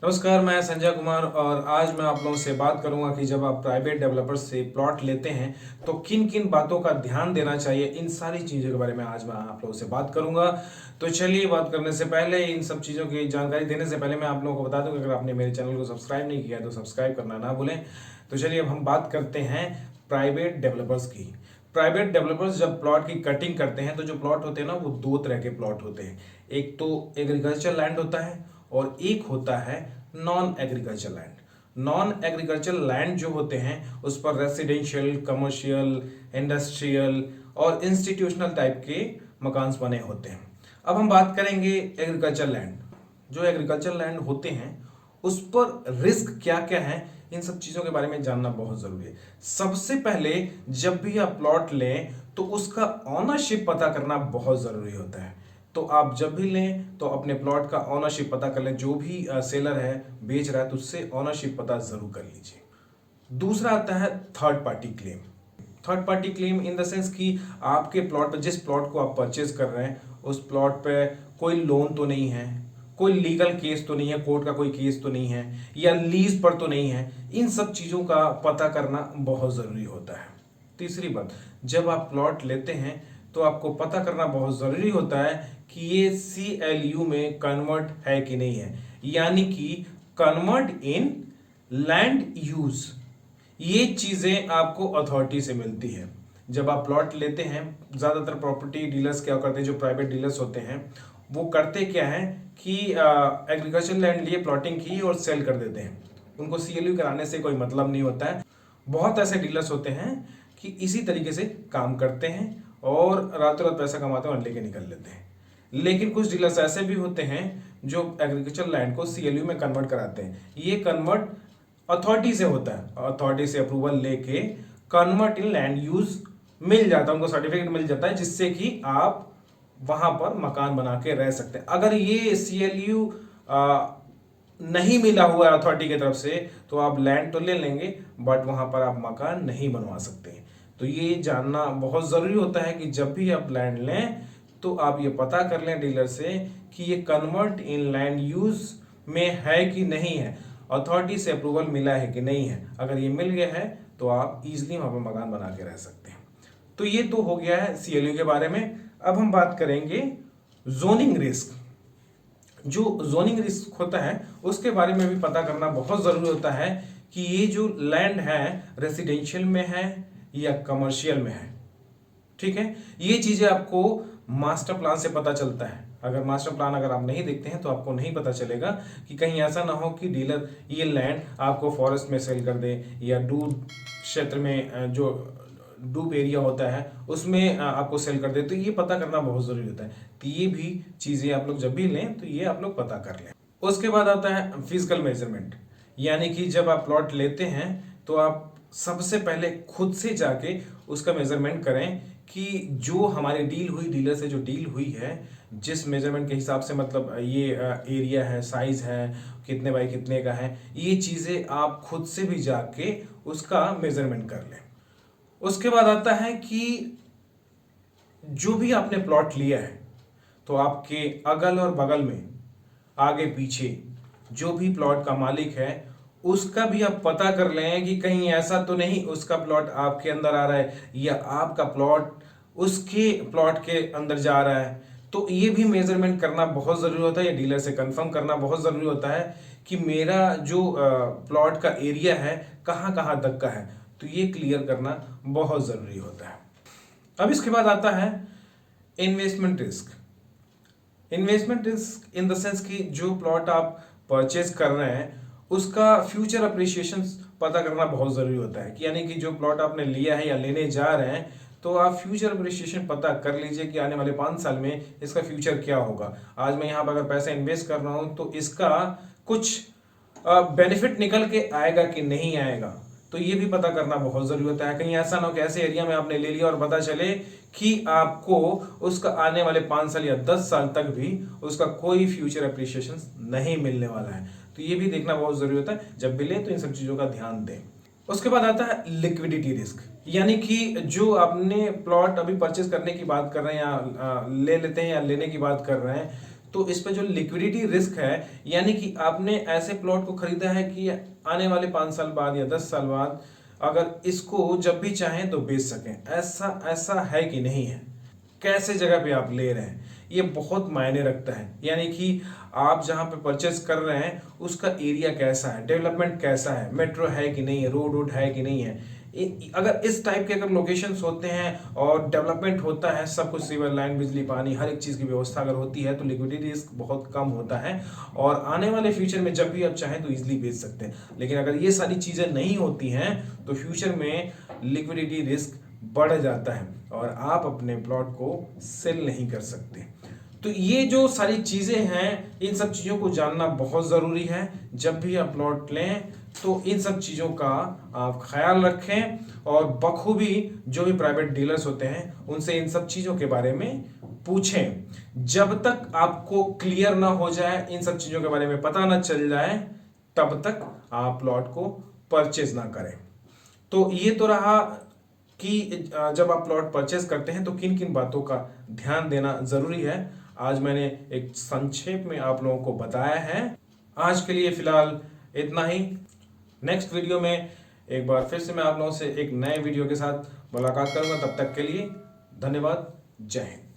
नमस्कार, मैं संजय कुमार और आज मैं आप लोगों से बात करूंगा कि जब आप प्राइवेट डेवलपर्स से प्लॉट लेते हैं तो किन किन बातों का ध्यान देना चाहिए। इन सारी चीज़ों के बारे में आज मैं आप लोगों से बात करूंगा। तो चलिए, बात करने से पहले, इन सब चीज़ों की जानकारी देने से पहले मैं आप लोगों को बता दूं कि अगर आपने मेरे चैनल को सब्सक्राइब नहीं किया तो सब्सक्राइब करना ना भूलें। तो चलिए, अब हम बात करते हैं प्राइवेट डेवलपर्स की। प्राइवेट डेवलपर्स जब प्लॉट की कटिंग करते हैं तो जो प्लॉट होते हैं ना, वो दो तरह के प्लॉट होते हैं। एक तो एग्रीकल्चर लैंड होता है और एक होता है non agriculture land. Non agriculture land जो होते हैं उस पर रेसिडेंशियल, कमर्शियल, इंडस्ट्रियल और इंस्टीट्यूशनल टाइप के मकान बने होते हैं। अब हम बात करेंगे एग्रीकल्चर लैंड। जो एग्रीकल्चर लैंड होते हैं उस पर रिस्क क्या क्या है, इन सब चीज़ों के बारे में जानना बहुत ज़रूरी है। सबसे पहले, जब भी आप प्लॉट लें तो उसका ऑनरशिप पता करना बहुत ज़रूरी होता है। तो आप जब भी लें तो अपने प्लॉट का ऑनरशिप पता कर लें। जो भी सेलर है, बेच रहा है, तो उससे ऑनरशिप पता ज़रूर कर लीजिए। दूसरा आता है third party claim. Third party claim in the sense कि आपके प्लॉट पर, जिस प्लॉट को आप परचेज कर रहे हैं, उस प्लॉट पे कोई लोन तो नहीं है, कोई लीगल केस तो नहीं है, कोर्ट का कोई केस तो नहीं है, या लीज पर तो नहीं है। इन सब चीज़ों का पता करना बहुत ज़रूरी होता है। तीसरी बात, जब आप प्लॉट लेते हैं तो आपको पता करना बहुत ज़रूरी होता है कि ये CLU में कन्वर्ट है कि नहीं है, यानी कि कन्वर्ट इन लैंड यूज। ये चीज़ें आपको अथॉरिटी से मिलती है। जब आप प्लॉट लेते हैं, ज़्यादातर प्रॉपर्टी डीलर्स क्या करते हैं, जो प्राइवेट डीलर्स होते हैं, वो करते क्या है कि एग्रीकल्चर लैंड लिए, प्लॉटिंग की और सेल कर देते हैं। उनको CLU कराने से कोई मतलब नहीं होता है। बहुत ऐसे डीलर्स होते हैं कि इसी तरीके से काम करते हैं और रातों रात पैसा कमाते हैं और लेके निकल लेते हैं। लेकिन कुछ डीलर्स ऐसे भी होते हैं जो एग्रीकल्चर लैंड को CLU में कन्वर्ट कराते हैं। ये कन्वर्ट अथॉरिटी से होता है, अथॉरिटी से अप्रूवल लेके कन्वर्ट इन लैंड यूज मिल जाता है, उनको सर्टिफिकेट मिल जाता है, जिससे कि आप वहां पर मकान बना के रह सकते हैं। अगर ये CLU नहीं मिला हुआ है अथॉरिटी की तरफ से, तो आप लैंड तो ले लेंगे बट वहां पर आप मकान नहीं बनवा सकते। तो ये जानना बहुत ज़रूरी होता है कि जब भी आप लैंड लें तो आप ये पता कर लें डीलर से कि ये कन्वर्ट इन लैंड यूज में है कि नहीं है, अथॉरिटी से अप्रूवल मिला है कि नहीं है। अगर ये मिल गया है तो आप इजीली वहां पर मकान बना के रह सकते हैं। तो ये तो हो गया है CLU के बारे में। अब हम बात करेंगे जोनिंग रिस्क। जो जोनिंग रिस्क होता है उसके बारे में भी पता करना बहुत ज़रूरी होता है कि ये जो लैंड है रेसिडेंशियल में है या कमर्शियल में है। ठीक है, ये चीज़ें आपको मास्टर प्लान से पता चलता है। अगर मास्टर प्लान अगर आप नहीं देखते हैं तो आपको नहीं पता चलेगा कि कहीं ऐसा ना हो कि डीलर ये लैंड आपको फॉरेस्ट में सेल कर दे या डूब क्षेत्र में, जो डूब एरिया होता है उसमें आपको सेल कर दे। तो ये पता करना बहुत ज़रूरी होता है। तो ये भी चीज़ें आप लोग जब भी लें तो ये आप लोग पता कर लें। उसके बाद आता है फिजिकल मेजरमेंट, यानी कि जब आप प्लॉट लेते हैं तो आप सबसे पहले खुद से जाके उसका मेजरमेंट करें कि जो हमारी डील हुई, डीलर से जो डील हुई है, जिस मेजरमेंट के हिसाब से, मतलब ये एरिया है, साइज है, कितने बाई कितने का है, ये चीज़ें आप खुद से भी जाके उसका मेजरमेंट कर लें। उसके बाद आता है कि जो भी आपने प्लॉट लिया है तो आपके अगल और बगल में, आगे पीछे जो भी प्लॉट का मालिक है उसका भी आप पता कर लें कि कहीं ऐसा तो नहीं उसका प्लॉट आपके अंदर आ रहा है या आपका प्लॉट उसके प्लॉट के अंदर जा रहा है। तो ये भी मेजरमेंट करना बहुत ज़रूरी होता है, या डीलर से कंफर्म करना बहुत ज़रूरी होता है कि मेरा जो प्लॉट का एरिया है कहाँ कहाँ तक का है। तो ये क्लियर करना बहुत ज़रूरी होता है। अब इसके बाद आता है investment risk. Investment risk in the sense कि जो प्लॉट आप परचेज कर रहे हैं उसका फ्यूचर अप्रिसिएशन पता करना बहुत ज़रूरी होता है, कि यानी कि जो प्लॉट आपने लिया है या लेने जा रहे हैं तो आप फ्यूचर अप्रिसिएशन पता कर लीजिए कि आने वाले 5 साल में इसका फ्यूचर क्या होगा। आज मैं यहाँ पर अगर पैसा इन्वेस्ट कर रहा हूँ तो इसका कुछ बेनिफिट निकल के आएगा कि नहीं आएगा। तो ये भी पता करना बहुत जरूरी होता है। कहीं ऐसा ना हो कि ऐसे एरिया में आपने ले लिया और पता चले कि आपको उसका आने वाले 5 साल या 10 साल तक भी उसका कोई फ्यूचर अप्रिसिएशन नहीं मिलने वाला है। तो ये भी देखना बहुत जरूरी होता है, जब भी ले तो इन सब चीजों का ध्यान दें। उसके बाद आता है लिक्विडिटी रिस्क, यानी कि जो आपने प्लॉट अभी परचेज करने की बात कर रहे हैं या ले लेते हैं या लेने की बात कर रहे हैं, तो इस पे जो लिक्विडिटी रिस्क है, यानी कि आपने ऐसे प्लॉट को खरीदा है कि आने वाले 5 साल बाद या 10 साल बाद अगर इसको जब भी चाहें तो बेच सकें, ऐसा ऐसा है कि नहीं है। कैसे जगह पे आप ले रहे हैं ये बहुत मायने रखता है, यानी कि आप जहां पे परचेस कर रहे हैं उसका एरिया कैसा है, डेवलपमेंट कैसा है, मेट्रो है कि नहीं है, रोड वोड है कि नहीं है। अगर इस टाइप के अगर लोकेशंस होते हैं और डेवलपमेंट होता है, सब कुछ सीवर लाइन, बिजली, पानी, हर एक चीज़ की व्यवस्था अगर होती है तो लिक्विडिटी रिस्क बहुत कम होता है और आने वाले फ्यूचर में जब भी आप चाहें तो ईजिली बेच सकते हैं। लेकिन अगर ये सारी चीज़ें नहीं होती हैं तो फ्यूचर में लिक्विडिटी रिस्क बढ़ जाता है और आप अपने प्लॉट को सेल नहीं कर सकते। तो ये जो सारी चीज़ें हैं, इन सब चीज़ों को जानना बहुत ज़रूरी है। जब भी आप प्लॉट लें तो इन सब चीज़ों का आप ख्याल रखें और बखूबी जो भी प्राइवेट डीलर्स होते हैं उनसे इन सब चीज़ों के बारे में पूछें। जब तक आपको क्लियर ना हो जाए, इन सब चीज़ों के बारे में पता ना चल जाए, तब तक आप प्लॉट को परचेज ना करें। तो ये तो रहा कि जब आप प्लॉट परचेज करते हैं तो किन किन बातों का ध्यान देना ज़रूरी है, आज मैंने एक संक्षेप में आप लोगों को बताया है। आज के लिए फिलहाल इतना ही। नेक्स्ट वीडियो में एक बार फिर से मैं आप लोगों से एक नए वीडियो के साथ मुलाकात करूंगा। तब तक के लिए धन्यवाद। जय हिंद।